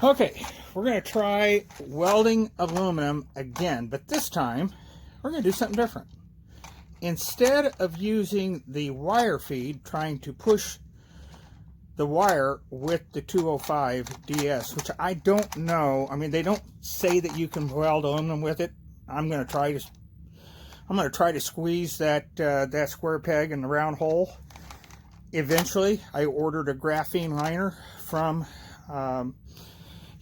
Okay, we're going to try welding aluminum again, but this time we're going to do something different. Instead of using the wire feed, trying to push the wire with the 205DS, which I don't know. I mean, they don't say that you can weld aluminum with it. I'm going to try to squeeze that square peg in the round hole. Eventually, I ordered a graphene liner from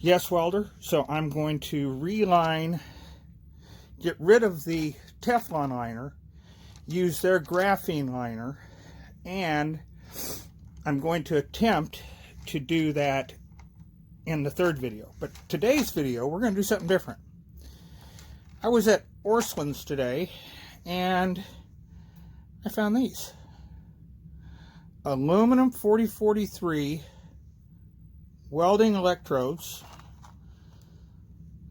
Yeswelder, so I'm going to reline, get rid of the Teflon liner, use their graphene liner, and I'm going to attempt to do that in the third video. But today's video, we're going to do something different. I was at Orscheln's today, and I found these. Aluminum 4043 welding electrodes.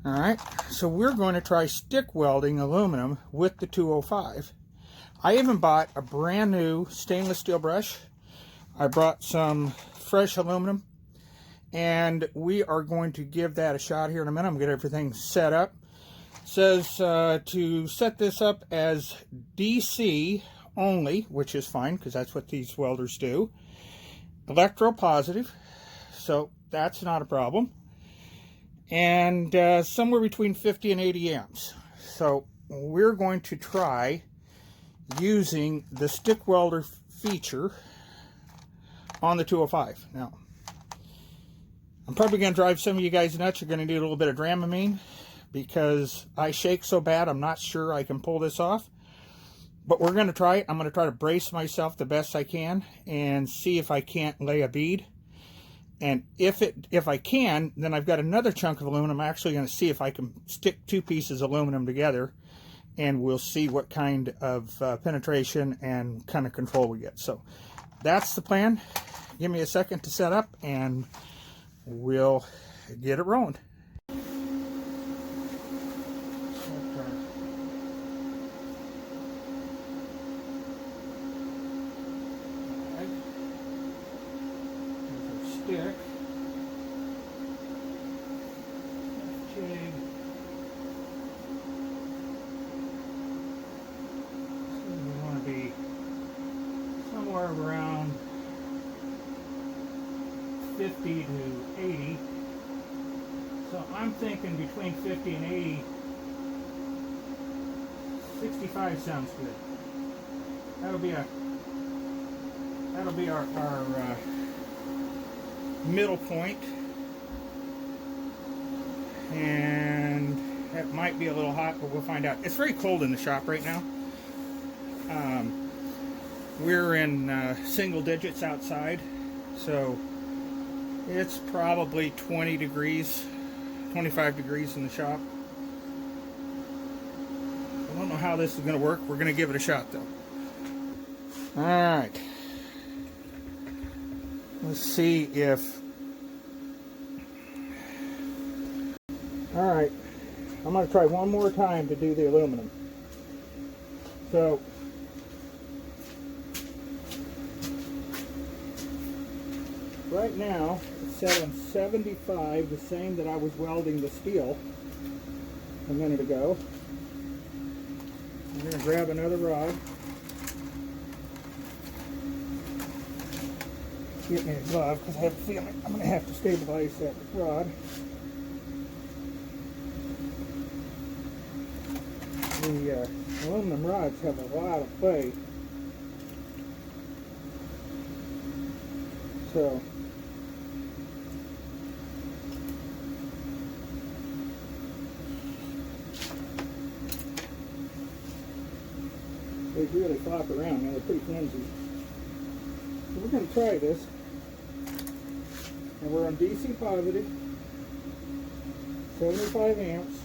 Alright, so we're going to try stick welding aluminum with the 205. I even bought a brand new stainless steel brush. I brought some fresh aluminum, and we are going to give that a shot here in a minute. I'm going to get everything set up. It says to set this up as DC only, which is fine because that's what these welders do. Electropositive, so that's not a problem. And somewhere between 50 and 80 amps. So we're going to try using the stick welder feature on the 205. Now, I'm probably going to drive some of you guys nuts. You're going to need a little bit of Dramamine because I shake so bad I'm not sure I can pull this off. But we're going to try it. I'm going to try to brace myself the best I can and see if I can't lay a bead. And if I can, then I've got another chunk of aluminum. I'm actually going to see if I can stick two pieces of aluminum together, and we'll see what kind of penetration and kind of control we get. So that's the plan. Give me a second to set up, and we'll get it rolling. Stick. Okay. So we want to be somewhere around 50 to 80. So I'm thinking between 50 and 80. 65 sounds good. That'll be our middle point, and that might be a little hot, but we'll find out. It's very cold in the shop right now. We're in single digits outside, so it's probably 20 degrees, 25 degrees in the shop. I don't know how this is going to work. We're going to give it a shot though. Alright. Let's see if... Alright, I'm going to try one more time to do the aluminum. So, right now, it's set on 75, the same that I was welding the steel a minute ago. I'm going to grab another rod. Get me a glove because I have a feeling I'm going to have to stabilize that rod. The aluminum rods have a lot of play, so they really flop around. Now they're pretty flimsy. So we're going to try this. And we're on DC positive, 75 amps,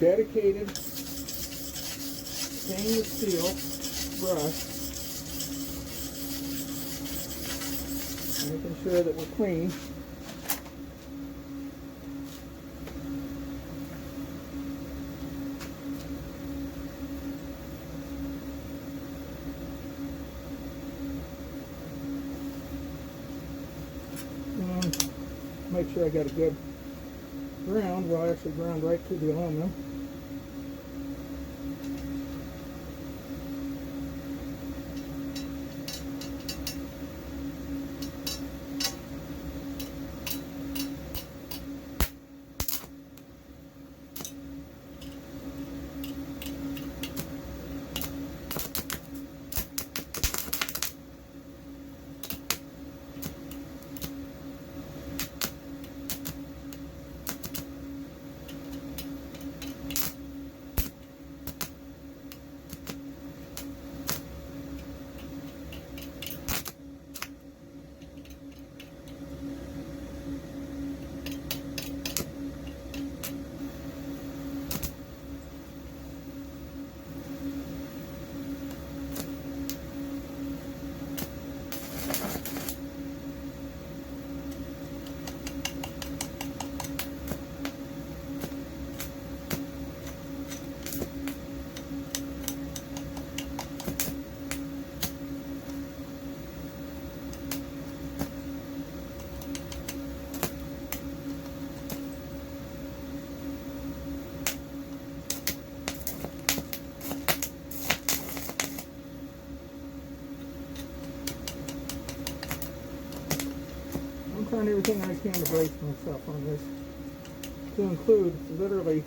dedicated stainless steel brush, making sure that we're clean. make sure I got a good ground. Well, I actually ground right through the aluminum. I'm trying everything I can to brace myself on this, to include literally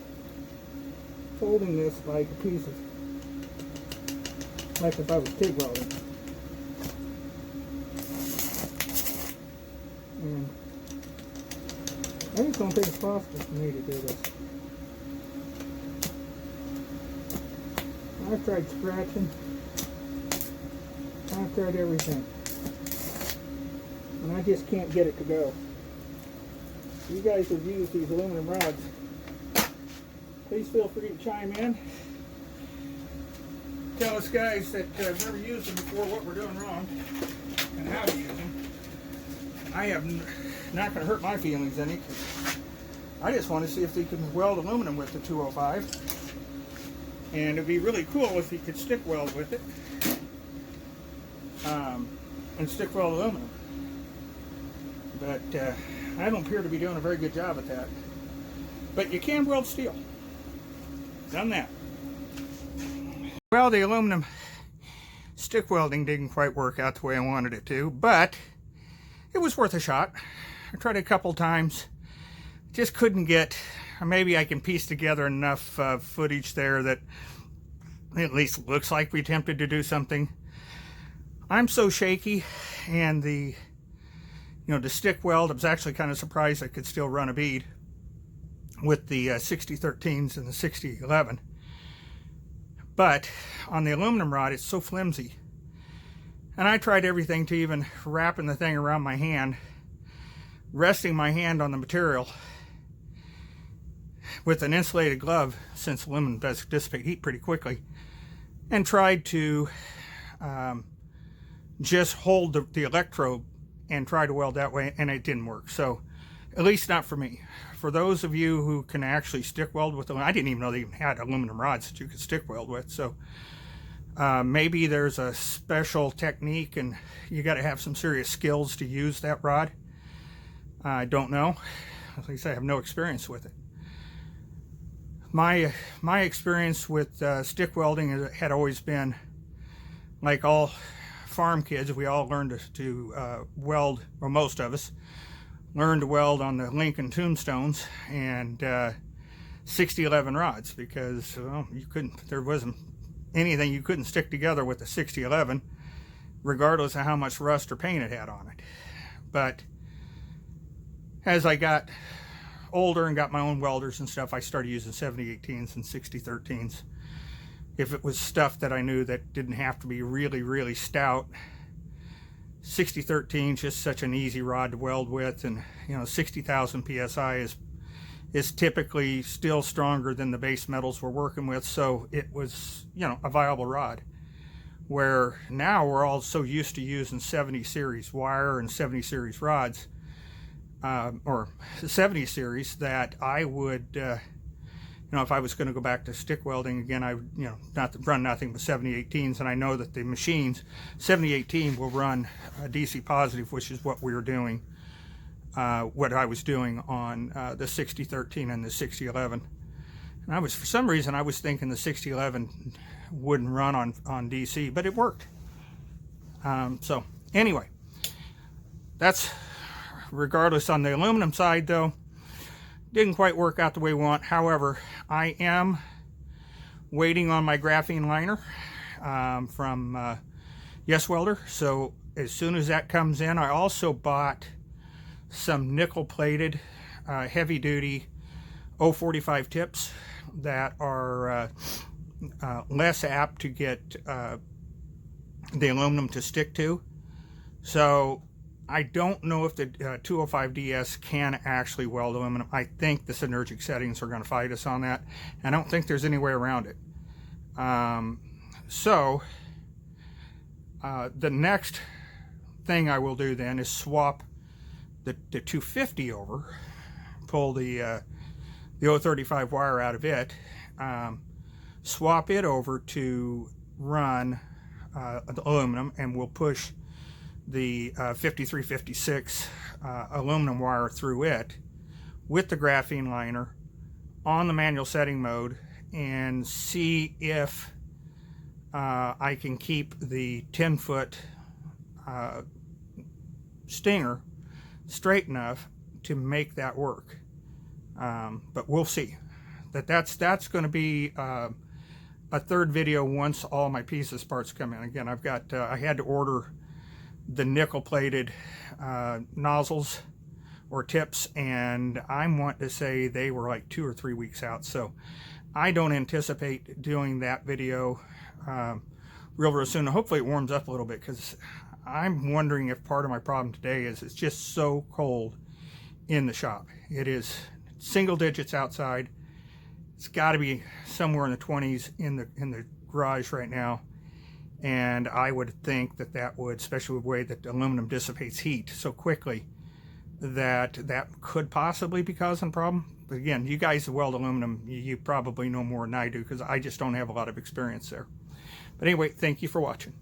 folding this like a piece of, like if I was TIG welding. And I just don't think it's possible for me to do this. I've tried scratching, I've tried everything, and I just can't get it to go. You guys who've used these aluminum rods, please feel free to chime in. Tell us guys that have never used them before what we're doing wrong and how to use them. I have not going to hurt my feelings any, because I just want to see if they can weld aluminum with the 205. And it'd be really cool if you could stick weld with it, and stick weld aluminum. But I don't appear to be doing a very good job at that. But you can weld steel. Done that. Well, the aluminum stick welding didn't quite work out the way I wanted it to, but it was worth a shot. I tried it a couple times. Just couldn't get, or maybe I can piece together enough footage there that it at least looks like we attempted to do something. I'm so shaky, and the stick weld, I was actually kind of surprised I could still run a bead with the 6013s and the 6011. But on the aluminum rod, it's so flimsy. And I tried everything, to even wrapping the thing around my hand, resting my hand on the material with an insulated glove, since aluminum does dissipate heat pretty quickly, and tried to just hold the electrode and try to weld that way, and it didn't work. So, at least not for me. For those of you who can actually stick weld with them, I didn't even know they even had aluminum rods that you could stick weld with. So, maybe there's a special technique, and you got to have some serious skills to use that rod. I don't know. At least I have no experience with it. My experience with stick welding had always been, like all farm kids, we all learned to weld, or most of us learned to weld on the Lincoln tombstones and 6011 rods, because there wasn't anything you couldn't stick together with a 6011, regardless of how much rust or paint it had on it. But as I got older and got my own welders and stuff, I started using 7018s and 6013s. If it was stuff that I knew that didn't have to be really, really stout, 6013 is just such an easy rod to weld with, and 60,000 psi is typically still stronger than the base metals we're working with, so it was a viable rod. Where now we're all so used to using 70 series wire and 70 series rods, or 70 series, that I would if I was going to go back to stick welding again, I would not run nothing but 7018s, and I know that the machines 7018 will run DC positive, which is what we were doing what I was doing on the 6013 and the 6011. And for some reason, I was thinking the 6011 wouldn't run on DC, but it worked. So anyway, that's regardless. On the aluminum side, though, didn't quite work out the way we want. However, I am waiting on my graphene liner from Yeswelder. So as soon as that comes in, I also bought some nickel-plated heavy-duty 045 tips that are less apt to get the aluminum to stick to. So I don't know if the 205DS can actually weld aluminum. I think the synergic settings are going to fight us on that. I don't think there's any way around it. The next thing I will do then is swap the 250 over, pull the 035 wire out of it, swap it over to run the aluminum, and we'll push the 5356 aluminum wire through it with the graphene liner on the manual setting mode, and see if I can keep the 10-foot stinger straight enough to make that work. But we'll see. That's going to be a third video once all my pieces parts come in. Again, I've got I had to order the nickel-plated nozzles or tips, and I want to say they were like 2 or 3 weeks out. So I don't anticipate doing that video real soon. Hopefully it warms up a little bit, because I'm wondering if part of my problem today is it's just so cold in the shop. It is single digits outside. It's got to be somewhere in the 20s in the garage right now, and I would think that would, especially with the way that the aluminum dissipates heat so quickly, that could possibly be causing a problem. But again, you guys who weld aluminum, you probably know more than I do, because I just don't have a lot of experience there. But anyway, thank you for watching.